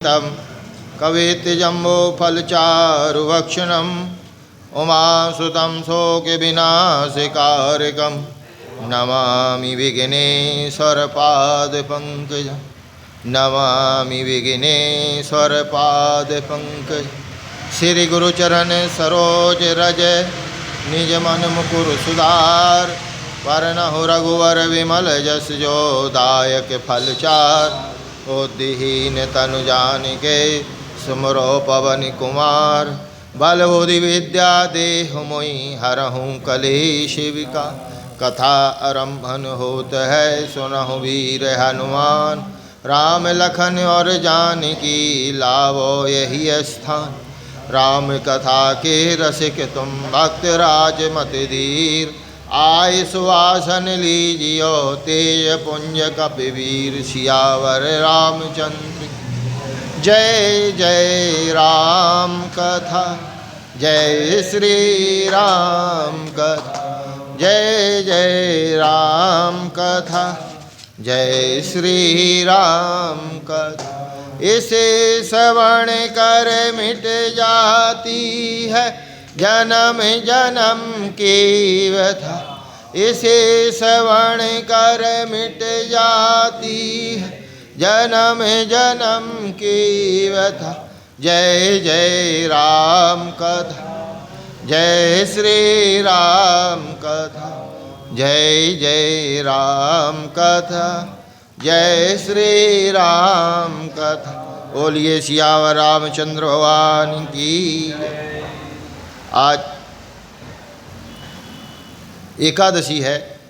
तम कवेत्यजम्बोफलचारुभक्षणम् उमासुतं शोकविनाशकारकं नमामि विघ्नेश्वरपादपङ्कजं नमामि विघ्नेश्वरपादपङ्कजं। श्री गुरुचरण सरोज रज निज मन मुकुर सुधार वरनहु रघुवर विमल जस जो दायक फलचार। बुद्धिहीन तनु जानिके सुमरो पवन कुमार बल बुद्धि विद्या देहु मोहि हरहूँ कलेश विकार। कथा आरंभन होत है सुनहु वीर हनुमान राम लखन और जानकी लावो यही स्थान। राम कथा के रसिक तुम भक्त राज मत धीर आय सुवासन लीजियो तेज पुंज कपिवीर। सियावर रामचंद्र जय जय राम कथा जय श्री राम कथा जय जय राम कथा जय श्री राम कथा। इसे श्रवण कर मिट जाती है जन्म जन्म की व्यथा। इसे श्रवण कर मिट जाती है जन्म जन्म की व्यथा। जय जय राम कथा जय श्री राम कथा जय जय राम कथा जय श्री राम कथा। बोलिए सियावर रामचंद्र भगवान की। आज एकादशी है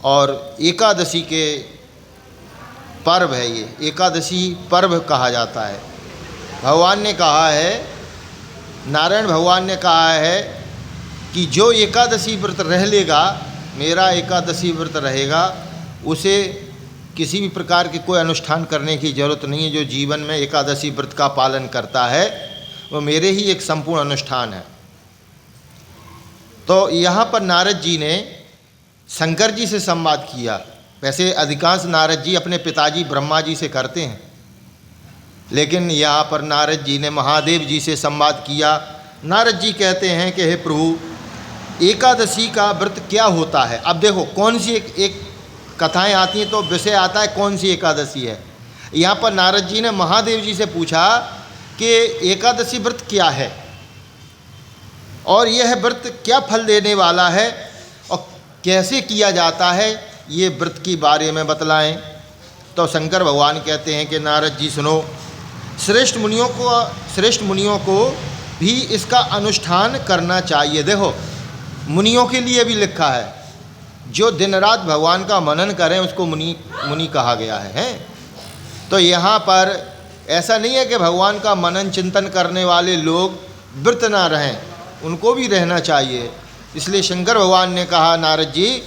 और एकादशी के पर्व है। ये एकादशी पर्व कहा जाता है। भगवान ने कहा है, नारायण भगवान ने कहा है कि जो एकादशी व्रत रह लेगा, मेरा एकादशी व्रत रहेगा, उसे किसी भी प्रकार के कोई अनुष्ठान करने की जरूरत नहीं है। जो जीवन में एकादशी व्रत का पालन करता है वो मेरे ही एक संपूर्ण अनुष्ठान है। तो यहाँ पर नारद जी ने शंकर जी से संवाद किया। वैसे अधिकांश नारद जी अपने पिताजी ब्रह्मा जी से करते हैं, लेकिन यहाँ पर नारद जी ने महादेव जी से संवाद किया। नारद जी कहते हैं कि हे प्रभु, एकादशी का व्रत क्या होता है। अब देखो कौन सी एक कथाएं आती हैं तो विषय आता है कौन सी एकादशी है। यहाँ पर नारद जी ने महादेव जी से पूछा कि एकादशी व्रत क्या है और यह व्रत क्या फल देने वाला है और कैसे किया जाता है, ये व्रत के बारे में बतलाएं। तो शंकर भगवान कहते हैं कि नारद जी सुनो, श्रेष्ठ मुनियों को भी इसका अनुष्ठान करना चाहिए। देखो मुनियों के लिए भी लिखा है, जो दिन रात भगवान का मनन करें उसको मुनि कहा गया है। तो यहाँ पर ऐसा नहीं है कि भगवान का मनन चिंतन करने वाले लोग व्रत ना रहें, उनको भी रहना चाहिए। इसलिए शंकर भगवान ने कहा, नारद जी,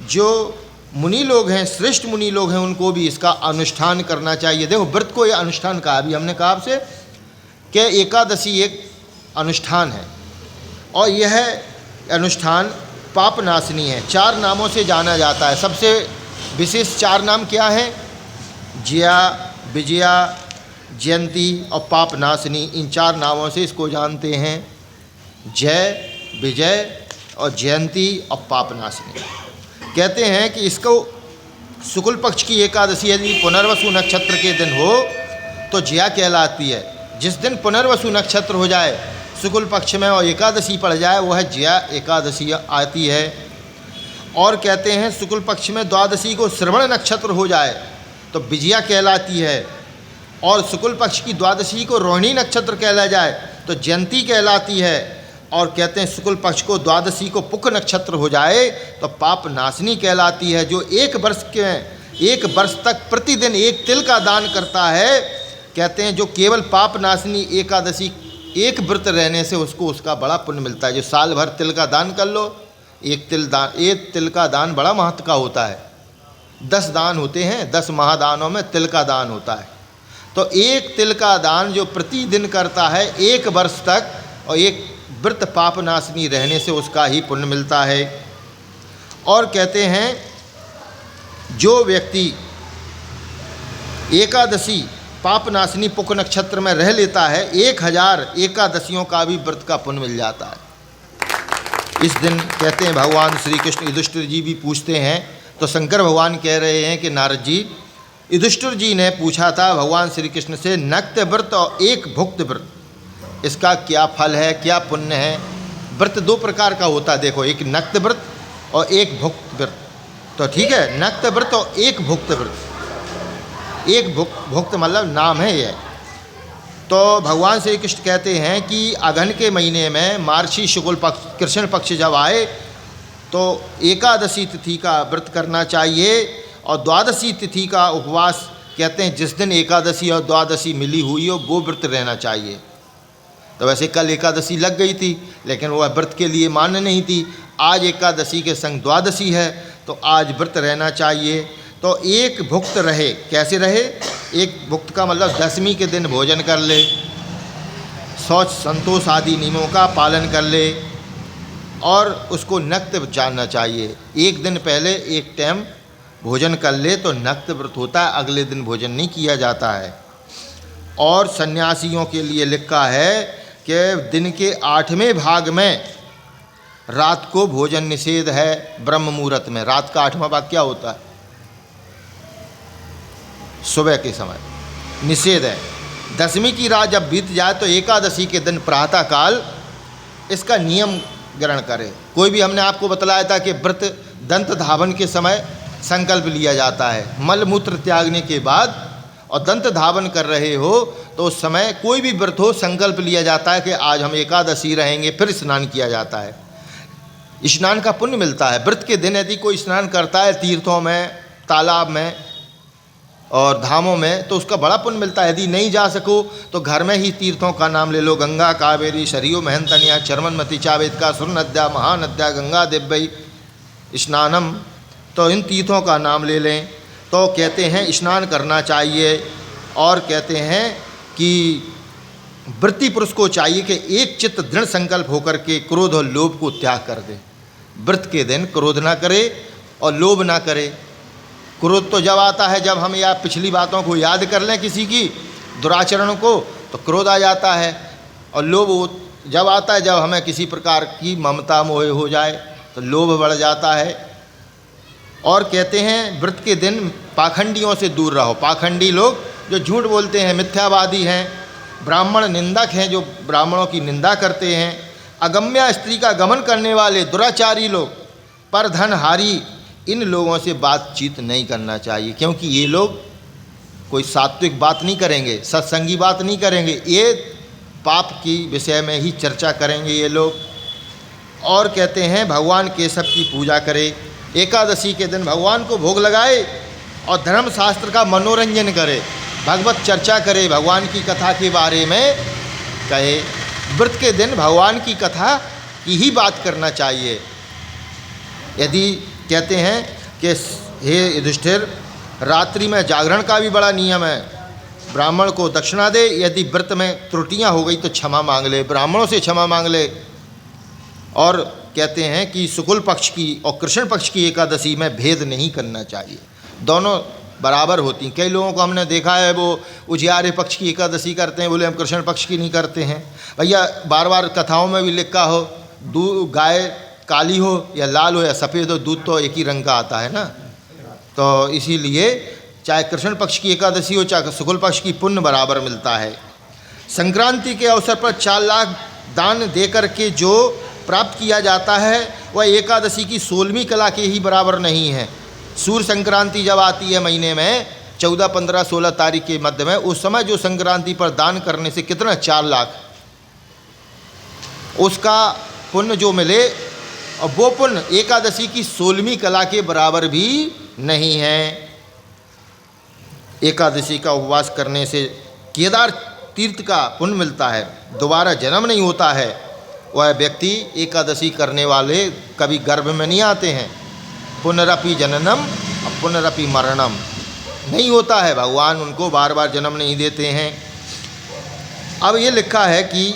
जो मुनि लोग हैं, श्रेष्ठ मुनि लोग हैं, उनको भी इसका अनुष्ठान करना चाहिए। देखो व्रत को ये अनुष्ठान कहा। अभी हमने कहा आपसे कि एकादशी एक अनुष्ठान है और यह अनुष्ठान पापनाशिनी है। 4 नामों से जाना जाता है। सबसे विशेष 4 नाम क्या हैं? जया, विजया, जयंती और पापनाशिनी। इन 4 नामों से इसको जानते हैं। जय, विजय और जयंती और पापनाशिनी। कहते हैं कि इसको शुक्ल पक्ष की एकादशी यदि पुनर्वसु नक्षत्र के दिन हो तो जया कहलाती है। जिस दिन पुनर्वसु नक्षत्र हो जाए शुक्ल पक्ष में और एकादशी पड़ जाए वह जया एकादशी आती है। और कहते हैं शुक्ल पक्ष में द्वादशी को श्रवण नक्षत्र हो जाए तो विजया कहलाती है, और शुक्ल पक्ष की द्वादशी को रोहिणी नक्षत्र कहला जाए तो जयंती कहलाती है। और कहते हैं शुक्ल पक्ष को द्वादशी को पुख नक्षत्र हो जाए तो पाप नाशनी कहलाती है। जो एक वर्ष तक प्रतिदिन 1 तिल का दान करता है, कहते हैं जो केवल पाप नाशनी एकादशी एक व्रत रहने से उसको उसका बड़ा पुण्य मिलता है। जो साल भर तिल का दान कर लो, 1 तिल का दान बड़ा महत्व का होता है। 10 दान होते हैं, 10 महादानों में तिल का दान होता है। तो 1 तिल का दान जो प्रतिदिन करता है 1 वर्ष तक, और एक व्रत पापनाशिनी रहने से उसका ही पुण्य मिलता है। और कहते हैं जो व्यक्ति एकादशी पापनाशिनी पुक नक्षत्र में रह लेता है 1000 एकादशियों का भी व्रत का पुण्य मिल जाता है। इस दिन कहते हैं भगवान श्री कृष्ण, युधिष्ठिर जी भी पूछते हैं तो शंकर भगवान कह रहे हैं कि नारद जी, युधिष्ठिर जी ने पूछा था भगवान श्री कृष्ण से, नक्त व्रत और एक भुक्त व्रत, इसका क्या फल है, क्या पुण्य है। व्रत 2 प्रकार का होता है, देखो, एक नक्त व्रत और एक भुक्त व्रत। तो ठीक है, नक्त व्रत और एक भुक्त व्रत। एक भुक्त मतलब नाम है यह। तो भगवान श्री कृष्ण कहते हैं कि अगहन के महीने में मार्गशीर्ष शुक्ल पक्ष, कृष्ण पक्ष जब आए तो एकादशी तिथि का व्रत करना चाहिए और द्वादशी तिथि का उपवास, कहते हैं जिस दिन एकादशी और द्वादशी मिली हुई हो वो व्रत रहना चाहिए। तो वैसे कल एकादशी लग गई थी लेकिन वह व्रत के लिए मान्य नहीं थी। आज एकादशी के संग द्वादशी है तो आज व्रत रहना चाहिए। तो एक भुक्त रहे, कैसे रहे? एक भुक्त का मतलब 10वीं के दिन भोजन कर ले, शौच संतोष आदि नियमों का पालन कर ले और उसको नक्त जानना चाहिए। एक दिन पहले एक टाइम भोजन कर ले तो नक्त व्रत होता है, अगले दिन भोजन नहीं किया जाता है। और सन्यासियों के लिए लिखा है कि दिन के 8वें भाग में रात को भोजन निषेध है। ब्रह्म मुहूर्त में रात का 8वां भाग क्या होता है? सुबह के समय निषेध है। 10वीं की रात जब बीत जाए तो एकादशी के दिन प्रातः काल इसका नियम ग्रहण करें। कोई भी, हमने आपको बतलाया था कि व्रत दंत धावन के समय संकल्प लिया जाता है। मल मूत्र त्यागने के बाद और दंत धावन कर रहे हो तो उस समय कोई भी व्रत हो, संकल्प लिया जाता है कि आज हम एकादशी रहेंगे। फिर स्नान किया जाता है, स्नान का पुण्य मिलता है। व्रत के दिन यदि कोई स्नान करता है तीर्थों में, तालाब में और धामों में तो उसका बड़ा पुण्य मिलता है। यदि नहीं जा सको तो घर में ही तीर्थों का नाम ले लो। गंगा, कावेरी, सरयू, महंतनिया, चर्मनमती, चावेतका, सुरनद्या, महानद्या, गंगा दिव्यई स्नानम, तो इन तीर्थों का नाम ले लें। तो कहते हैं स्नान करना चाहिए। और कहते हैं कि व्रती पुरुष को चाहिए कि एक चित्त दृढ़ संकल्प होकर के क्रोध और लोभ को त्याग कर दे। व्रत के दिन क्रोध ना करे और लोभ ना करे। क्रोध तो जब आता है जब हम या पिछली बातों को याद कर लें, किसी की दुराचरण को, तो क्रोध आ जाता है। और लोभ जब आता है जब हमें किसी प्रकार की ममता मोह हो जाए तो लोभ बढ़ जाता है। और कहते हैं व्रत के दिन पाखंडियों से दूर रहो। पाखंडी लोग जो झूठ बोलते हैं, मिथ्यावादी हैं, ब्राह्मण निंदक हैं, जो ब्राह्मणों की निंदा करते हैं, अगम्या स्त्री का गमन करने वाले दुराचारी लोग, परधनहारी, इन लोगों से बातचीत नहीं करना चाहिए। क्योंकि ये लोग कोई सात्विक बात नहीं करेंगे, सत्संगी बात नहीं करेंगे, ये पाप की विषय में ही चर्चा करेंगे ये लोग। और कहते हैं भगवान केशव की पूजा करे, एकादशी के दिन भगवान को भोग लगाए और धर्मशास्त्र का मनोरंजन करे, भगवत चर्चा करे, भगवान की कथा के बारे में कहे। व्रत के दिन भगवान की कथा की ही बात करना चाहिए। यदि कहते हैं कि हे युधिष्ठिर, रात्रि में जागरण का भी बड़ा नियम है। ब्राह्मण को दक्षिणा दे, यदि व्रत में त्रुटियां हो गई तो क्षमा मांग ले, ब्राह्मणों से क्षमा मांग ले। और कहते हैं कि शुक्ल पक्ष की और कृष्ण पक्ष की एकादशी में भेद नहीं करना चाहिए, दोनों बराबर होती। कई लोगों को हमने देखा है वो उजियारे पक्ष की एकादशी करते हैं, बोले हम कृष्ण पक्ष की नहीं करते हैं। भैया बार बार कथाओं में भी लिखा हो, दूध गाय काली हो या लाल हो या सफ़ेद हो, दूध तो एक ही रंग का आता है ना। तो इसीलिए चाहे कृष्ण पक्ष की एकादशी हो चाहे शुक्ल पक्ष की, पुण्य बराबर मिलता है। संक्रांति के अवसर पर 4 लाख दान देकर के जो प्राप्त किया जाता है वह एकादशी की 16वीं कला के ही बराबर नहीं है। सूर्य संक्रांति जब आती है महीने में 14, 15, 16 तारीख के मध्य में, उस समय जो संक्रांति पर दान करने से कितना 4 लाख, उसका पुण्य जो मिले, और वो पुण्य एकादशी की 16वीं कला के बराबर भी नहीं है। एकादशी का उपवास करने से केदार तीर्थ का पुण्य मिलता है, दोबारा जन्म नहीं होता है। वह व्यक्ति एकादशी करने वाले कभी गर्भ में नहीं आते हैं। पुनरपि जननम और पुनरपि मरणम नहीं होता है, भगवान उनको बार बार जन्म नहीं देते हैं। अब ये लिखा है कि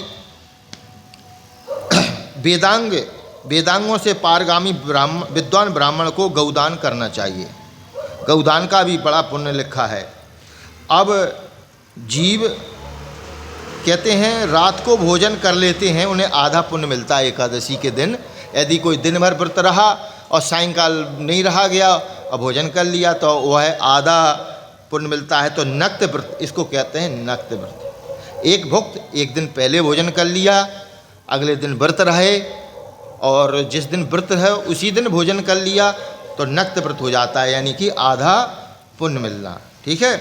वेदांगों से पारगामी विद्वान ब्राह्मण को गौदान करना चाहिए। गौदान का भी बड़ा पुण्य लिखा है। अब जीव कहते हैं रात को भोजन कर लेते हैं, उन्हें आधा पुण्य मिलता है एकादशी के दिन। यदि कोई दिन भर व्रत रहा और सायंकाल नहीं रहा गया और भोजन कर लिया तो वह आधा पुण्य मिलता है। तो नक्त व्रत इसको कहते हैं, नक्त व्रत। एक भुक्त एक दिन पहले भोजन कर लिया, अगले दिन व्रत रहे और जिस दिन व्रत है उसी दिन भोजन कर लिया तो नक्त व्रत हो जाता है, यानी कि आधा पुण्य मिलना। ठीक है,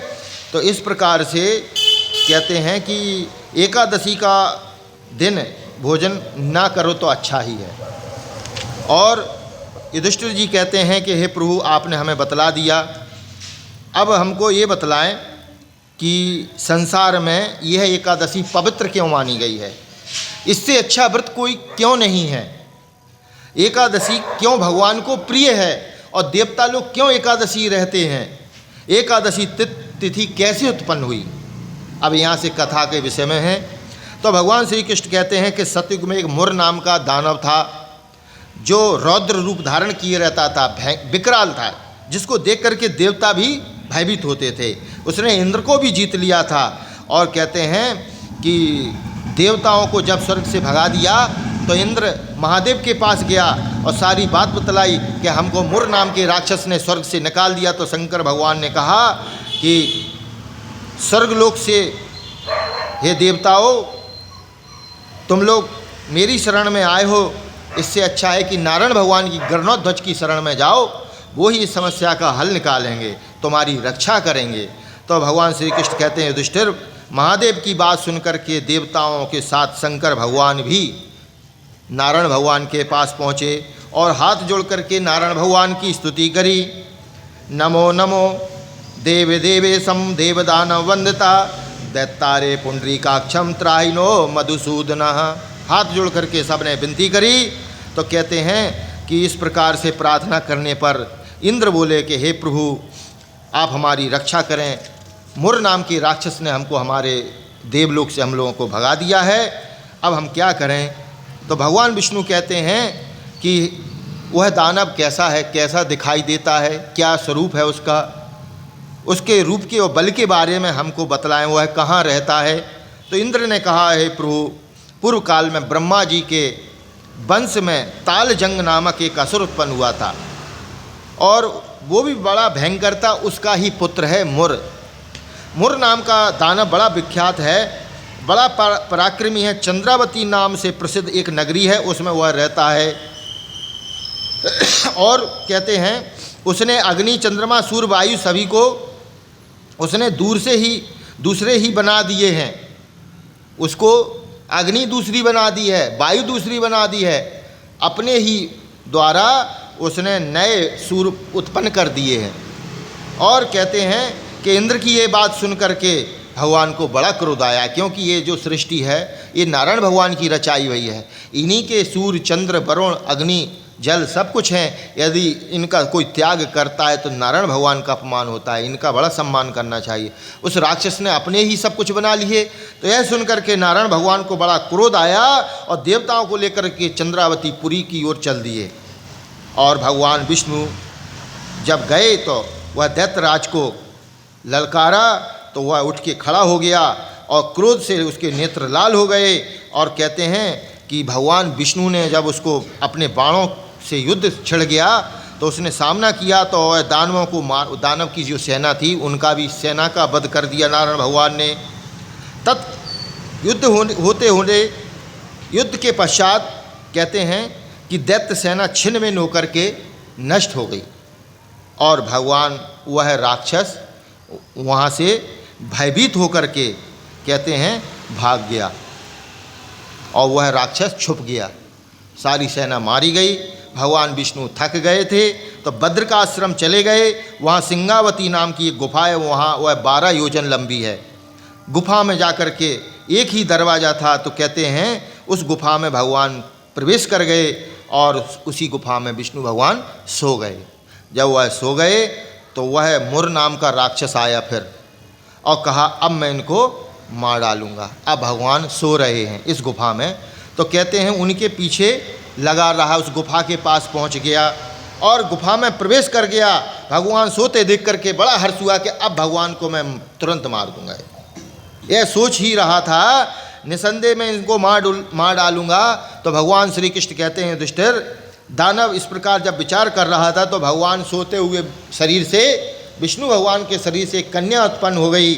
तो इस प्रकार से कहते हैं कि एकादशी का दिन भोजन ना करो तो अच्छा ही है। और युधिष्ठिर जी कहते हैं कि हे प्रभु, आपने हमें बतला दिया, अब हमको ये बतलाएं कि संसार में यह एकादशी पवित्र क्यों मानी गई है, इससे अच्छा व्रत कोई क्यों नहीं है, एकादशी क्यों भगवान को प्रिय है और देवता लोग क्यों एकादशी रहते हैं, एकादशी तिथि कैसे उत्पन्न हुई। अब यहाँ से कथा के विषय में है। तो भगवान श्री कृष्ण कहते हैं कि सतयुग में एक मुर नाम का दानव था जो रौद्र रूप धारण किए रहता था, विकराल था, जिसको देख करके देवता भी भयभीत होते थे। उसने इंद्र को भी जीत लिया था और कहते हैं कि देवताओं को जब स्वर्ग से भगा दिया तो इंद्र महादेव के पास गया और सारी बात बतलाई कि हमको मुर नाम के राक्षस ने स्वर्ग से निकाल दिया। तो शंकर भगवान ने कहा कि स्वर्गलोक से हे देवताओं, तुम लोग मेरी शरण में आए हो, इससे अच्छा है कि नारायण भगवान की गरुड़ध्वज की शरण में जाओ, वो ही इस समस्या का हल निकालेंगे, तुम्हारी रक्षा करेंगे। तो भगवान श्री कृष्ण कहते हैं युधिष्ठिर, महादेव की बात सुनकर के देवताओं के साथ शंकर भगवान भी नारायण भगवान के पास पहुँचे और हाथ जोड़ करके नारायण भगवान की स्तुति करी। नमो नमो देव देवेशम देवदानव वंदिता दैतारे पुंडरीकाक्षम त्राहिनो मधुसूदन। हाथ जोड़ करके सबने विनती करी। तो कहते हैं कि इस प्रकार से प्रार्थना करने पर इंद्र बोले कि हे प्रभु, आप हमारी रक्षा करें, मुर नाम के राक्षस ने हमको हमारे देवलोक से हम लोगों को भगा दिया है, अब हम क्या करें। तो भगवान विष्णु कहते हैं कि वह दानव कैसा है, कैसा दिखाई देता है, क्या स्वरूप है उसका, उसके रूप के और बल के बारे में हमको बतलाएं, वह कहाँ रहता है। तो इंद्र ने कहा, हे प्रभु, पूर्व काल में ब्रह्मा जी के वंश में तालजंग नामक एक असुर उत्पन्न हुआ था और वो भी बड़ा भयंकर था, उसका ही पुत्र है मुर। मुर नाम का दानव बड़ा विख्यात है, बड़ा पराक्रमी है। चंद्रावती नाम से प्रसिद्ध एक नगरी है, उसमें वह रहता है। और कहते हैं उसने अग्नि, चंद्रमा, सूर्य, वायु सभी को उसने दूसरे ही बना दिए हैं। उसको अग्नि दूसरी बना दी है, वायु दूसरी बना दी है, अपने ही द्वारा उसने नए सूर्य उत्पन्न कर दिए हैं। और कहते हैं कि इंद्र की ये बात सुन करके भगवान को बड़ा क्रोध आया, क्योंकि ये जो सृष्टि है ये नारायण भगवान की रचाई हुई है। इन्हीं के सूर्य, चंद्र, वरुण, अग्नि, जल सब कुछ हैं। यदि इनका कोई त्याग करता है तो नारायण भगवान का अपमान होता है, इनका बड़ा सम्मान करना चाहिए। उस राक्षस ने अपने ही सब कुछ बना लिए। तो यह सुनकर के नारायण भगवान को बड़ा क्रोध आया और देवताओं को लेकर के चंद्रावती पुरी की ओर चल दिए। और भगवान विष्णु जब गए तो वह दैत्यराज को ललकारा तो वह उठ के खड़ा हो गया और क्रोध से उसके नेत्र लाल हो गए। और कहते हैं कि भगवान विष्णु ने जब उसको अपने बाणों से युद्ध छिड़ गया तो उसने सामना किया तो वह दानवों को दानव की जो सेना थी उनका भी सेना का वध कर दिया नारायण भगवान ने। युद्ध होते युद्ध के पश्चात कहते हैं कि दैत्य सेना छिन्न भिन्न होकर के नष्ट हो गई और भगवान वह राक्षस वहाँ से भयभीत होकर के कहते हैं भाग गया और वह राक्षस छुप गया। सारी सेना मारी गई। भगवान विष्णु थक गए थे तो बद्र का आश्रम चले गए। वहाँ सिंगावती नाम की एक गुफा है, वहाँ वह 12 योजन लंबी है। गुफा में जाकर के एक ही दरवाज़ा था। तो कहते हैं उस गुफा में भगवान प्रवेश कर गए और उसी गुफा में विष्णु भगवान सो गए। जब वह सो गए तो वह मुर नाम का राक्षस आया फिर और कहा अब मैं इनको मार डालूंगा। अब भगवान सो रहे हैं इस गुफा में। तो कहते हैं उनके पीछे लगा रहा, उस गुफा के पास पहुंच गया और गुफा में प्रवेश कर गया। भगवान सोते देख करके बड़ा हर्ष हुआ कि अब भगवान को मैं तुरंत मार दूंगा। यह सोच ही रहा था, निसंदेह मैं इनको मार डालूंगा। तो भगवान श्री कृष्ण कहते हैं, युधिष्ठिर, दानव इस प्रकार जब विचार कर रहा था तो भगवान सोते हुए शरीर से, विष्णु भगवान के शरीर से कन्या उत्पन्न हो गई।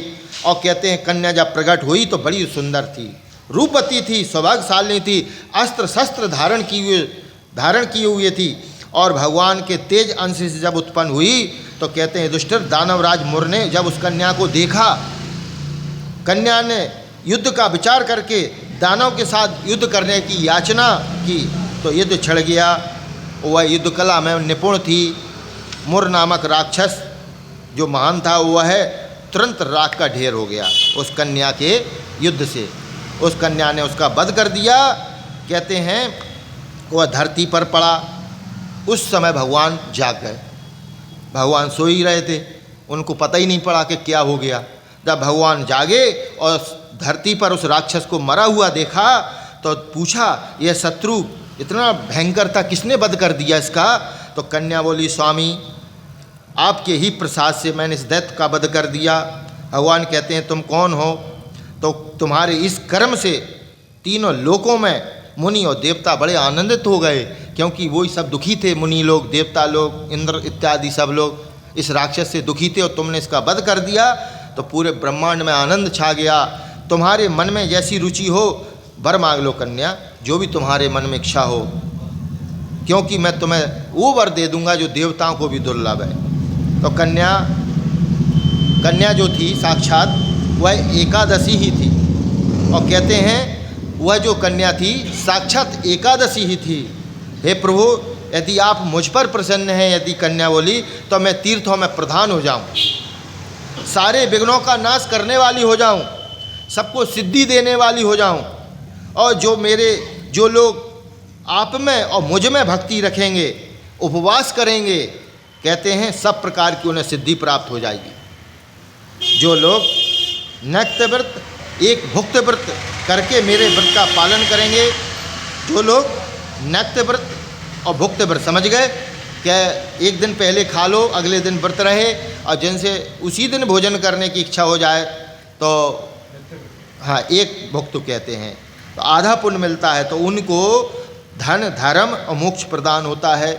और कहते हैं कन्या जब प्रकट हुई तो बड़ी सुंदर थी, रूपवती थी, सौभाग्यशालिनी थी, अस्त्र शस्त्र धारण किए हुए थी। और भगवान के तेज अंश से जब उत्पन्न हुई तो कहते हैं युधिष्ठिर, दानवराज मुर ने जब उस कन्या को देखा, कन्या ने युद्ध का विचार करके दानव के साथ युद्ध करने की याचना की तो युद्ध छिड़ गया। वह युद्ध कला में निपुण थी। मुर नामक राक्षस जो महान था वह तुरंत राख का ढेर हो गया उस कन्या के युद्ध से। उस कन्या ने उसका वध कर दिया। कहते हैं वह धरती पर पड़ा। उस समय भगवान जाग गए। भगवान सो ही रहे थे, उनको पता ही नहीं पड़ा कि क्या हो गया। जब भगवान जागे और धरती पर उस राक्षस को मरा हुआ देखा तो पूछा, यह शत्रु इतना भयंकर था, किसने वध कर दिया इसका? तो कन्या बोली, स्वामी आपके ही प्रसाद से मैंने इस दैत्य का वध कर दिया। भगवान कहते हैं तुम कौन हो? तो तुम्हारे इस कर्म से तीनों लोकों में मुनि और देवता बड़े आनंदित हो गए, क्योंकि वही सब दुखी थे, मुनि लोग, देवता लोग, इंद्र इत्यादि सब लोग इस राक्षस से दुखी थे और तुमने इसका वध कर दिया तो पूरे ब्रह्मांड में आनंद छा गया। तुम्हारे मन में जैसी रुचि हो वर मांग लो कन्या, जो भी तुम्हारे मन में इच्छा हो, क्योंकि मैं तुम्हें वो वर दे दूंगा जो देवताओं को भी दुर्लभ है। तो कन्या जो थी साक्षात वह एकादशी ही थी। और कहते हैं वह जो कन्या थी साक्षात एकादशी ही थी। हे प्रभु, यदि आप मुझ पर प्रसन्न हैं, यदि कन्या बोली, तो मैं तीर्थों में प्रधान हो जाऊं, सारे विघ्नों का नाश करने वाली हो जाऊं, सबको सिद्धि देने वाली हो जाऊं। और जो लोग आप में और मुझ में भक्ति रखेंगे, उपवास करेंगे, कहते हैं सब प्रकार की उन्हें सिद्धि प्राप्त हो जाएगी। जो लोग नक्त व्रत, एक भुक्त व्रत करके मेरे व्रत का पालन करेंगे, जो लोग नक्त व्रत और भुक्त व्रत समझ गए, क्या एक दिन पहले खा लो, अगले दिन व्रत रहे, और जिनसे उसी दिन भोजन करने की इच्छा हो जाए तो हाँ, एक भुक्त कहते हैं, तो आधा पुण्य मिलता है। तो उनको धन, धर्म और मोक्ष प्रदान होता है।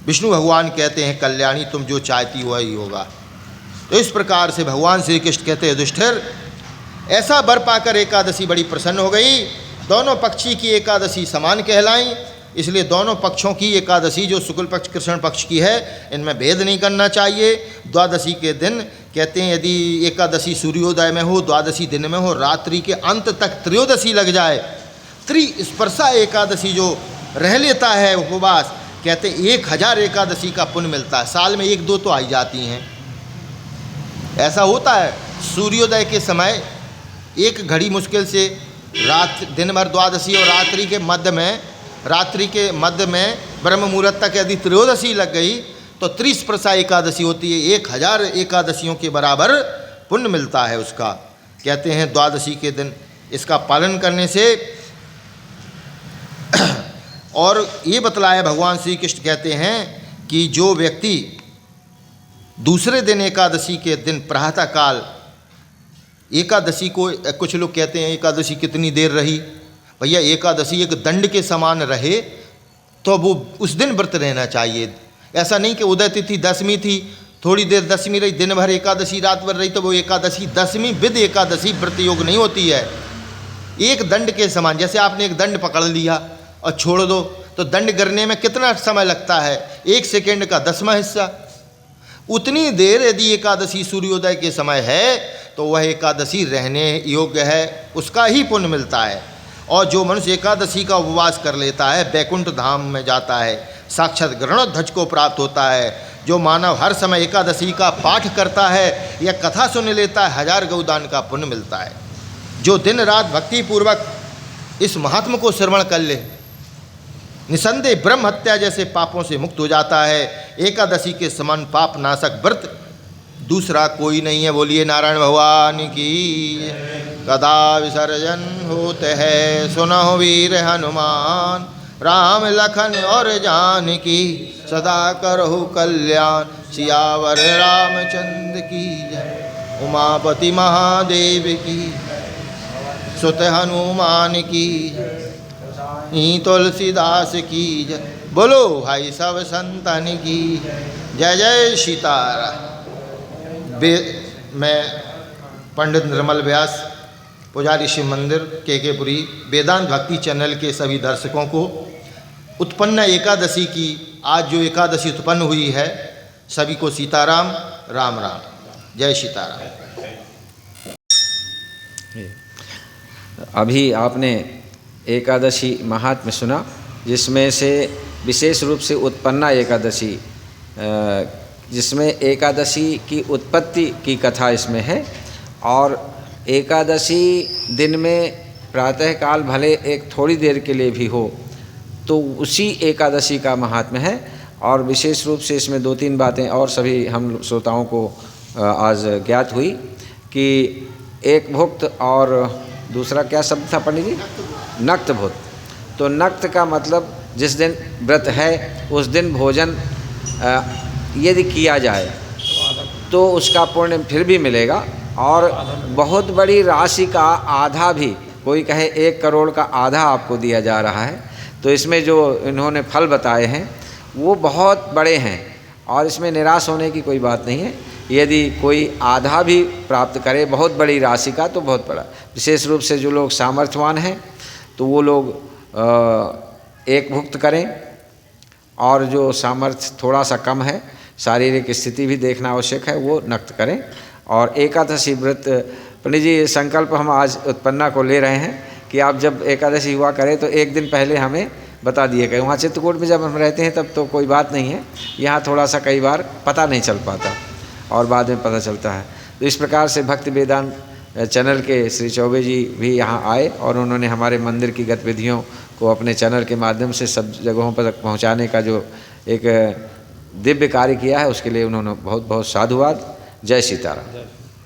विष्णु भगवान कहते हैं, कल्याणी तुम जो चाहती हो वही होगा। तो इस प्रकार से भगवान श्री कृष्ण कहते हैं, युधिष्ठिर, ऐसा वर पाकर एकादशी बड़ी प्रसन्न हो गई। दोनों पक्षी की एकादशी समान कहलाई, इसलिए दोनों पक्षों की एकादशी जो शुक्ल पक्ष कृष्ण पक्ष की है, इनमें भेद नहीं करना चाहिए। द्वादशी के दिन कहते हैं यदि एकादशी सूर्योदय में हो, द्वादशी दिन में हो, रात्रि के अंत तक त्रयोदशी लग जाए, त्रिस्पर्शा एकादशी जो रह लेता है उपवास, कहते हैं 1000 एकादशी का पुण्य मिलता है। साल में 1-2 तो आई जाती हैं। ऐसा होता है सूर्योदय के समय एक घड़ी मुश्किल से दिन भर द्वादशी और रात्रि के मध्य में ब्रह्म मुहूर्त तक यदि त्रयोदशी लग गई तो त्रिस्पर्शा एकादशी होती है। 1000 एकादशियों के बराबर पुण्य मिलता है उसका। कहते हैं द्वादशी के दिन इसका पालन करने से। और ये बतलाया भगवान श्री कृष्ण कहते हैं कि जो व्यक्ति दूसरे दिन एकादशी के दिन प्रातः काल एकादशी को, कुछ लोग कहते हैं एकादशी कितनी देर रही, भैया एकादशी एक दंड के समान रहे तो वो उस दिन व्रत रहना चाहिए। ऐसा नहीं कि उदय तिथि दशमी थी, थोड़ी देर दशमी रही, दिन भर एकादशी, रात भर रही, तो वो एकादशी दशमी विद एकादशी व्रत योग नहीं होती है। एक दंड के समान, जैसे आपने एक दंड पकड़ लिया और छोड़ दो तो दंड गिरने में कितना समय लगता है, 1 सेकेंड का 10वां हिस्सा। उतनी देर यदि एकादशी सूर्योदय के समय है तो वह एकादशी रहने योग्य है, उसका ही पुण्य मिलता है। और जो मनुष्य एकादशी का उपवास कर लेता है बैकुंठ धाम में जाता है, साक्षात गरुड़ध्वज को प्राप्त होता है। जो मानव हर समय एकादशी का पाठ करता है या कथा सुन लेता है, 1000 गौदान का पुण्य मिलता है। जो दिन रात भक्ति पूर्वक इस महात्म को श्रवण कर ले, निसंदेह ब्रह्म हत्या जैसे पापों से मुक्त हो जाता है। एकादशी के समान पाप नाशक व्रत दूसरा कोई नहीं है। बोलिए नारायण भगवान की। कदा विसर्जन होते हैं सुनो वीर हनुमान, राम लखन और जानकी सदा करहु कल्याण, सियावर रामचंद्र की जय। उमापति महादेव की, सुत हनुमान की, तुलसीदास की जय। बोलो भाई सब संतन की जय। जय सीताराम। मैं पंडित निर्मल व्यास, पुजारी शिव मंदिर केकेपुरी, वेदांत भक्ति चैनल के सभी दर्शकों को उत्पन्न एकादशी की, आज जो एकादशी उत्पन्न हुई है, सभी को सीताराम, राम राम, जय सीताराम। अभी आपने एकादशी महात्म्य सुना, जिसमें से विशेष रूप से उत्पन्ना एकादशी, जिसमें एकादशी की उत्पत्ति की कथा इसमें है। और एकादशी दिन में प्रातःकाल भले एक थोड़ी देर के लिए भी हो तो उसी एकादशी का महात्म्य है। और विशेष रूप से इसमें 2-3 बातें और सभी हम श्रोताओं को आज ज्ञात हुई कि एक भुक्त और दूसरा क्या शब्द था पंडित जी? नक्त भुक्त। तो नक्त का मतलब जिस दिन व्रत है उस दिन भोजन यदि किया जाए तो उसका पुण्य फिर भी मिलेगा, और बहुत बड़ी राशि का आधा भी, कोई कहे 1 करोड़ का आधा आपको दिया जा रहा है। तो इसमें जो इन्होंने फल बताए हैं वो बहुत बड़े हैं, और इसमें निराश होने की कोई बात नहीं है। यदि कोई आधा भी प्राप्त करे बहुत बड़ी राशि का तो बहुत बड़ा। विशेष रूप से जो लोग सामर्थ्यवान हैं तो वो लोग एक भुक्त करें, और जो सामर्थ्य थोड़ा सा कम है, शारीरिक स्थिति भी देखना आवश्यक है, वो नक्त करें। और एकादशी व्रत, पंडित जी संकल्प हम आज उत्पन्ना को ले रहे हैं कि आप जब एकादशी हुआ करें तो एक दिन पहले हमें बता दिए गए। वहाँ चित्रकूट में जब हम रहते हैं तब तो कोई बात नहीं है, यहाँ थोड़ा सा कई बार पता नहीं चल पाता और बाद में पता चलता है। तो इस प्रकार से भक्ति वेदांत चैनल के श्री चौबे जी भी यहाँ आए और उन्होंने हमारे मंदिर की गतिविधियों को अपने चैनल के माध्यम से सब जगहों पर तक पहुँचाने का जो एक दिव्य कार्य किया है, उसके लिए उन्होंने बहुत बहुत साधुवाद। जय सीताराम।